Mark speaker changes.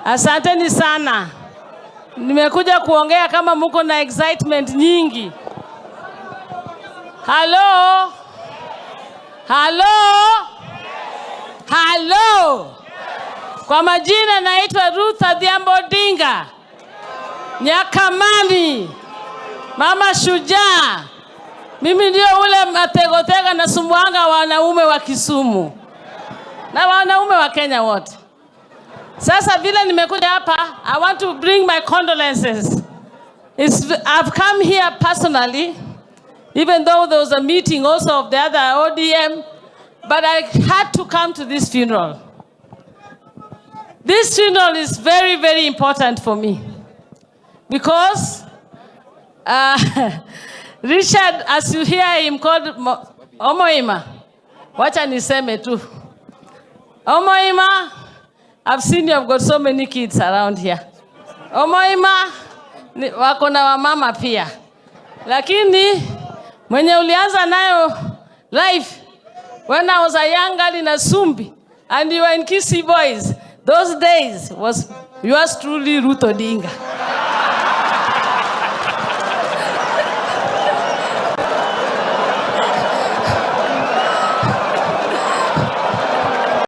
Speaker 1: Asanteni sana. Nimekuja kuongea kama mko na excitement nyingi. Hello? Hello? Hello? Kwa majina naitwa Ruth Odinga. Nyakamani. Mama shujaa. Mimi ndio ule mategotega na sumbuanga wanaume wa Kisumu. Na wanaume wa Kenya wote. Sasa vile nimekuja hapa, I want to bring my condolences. I've come here personally, even though there was a meeting also of the other ODM, but I had to come to this funeral. This funeral is very, very important for me. Because Richard, as you hear him called Omoima, wacha niseme tu. Omoima, I've seen you have got so many kids around here. Omoima, wako na wamama pia. Lakini, mwenye ulianza nayo life, when I was a young girl in Asumbi, and you were in Kissy Boys, those days was yours truly Ruth Odinga.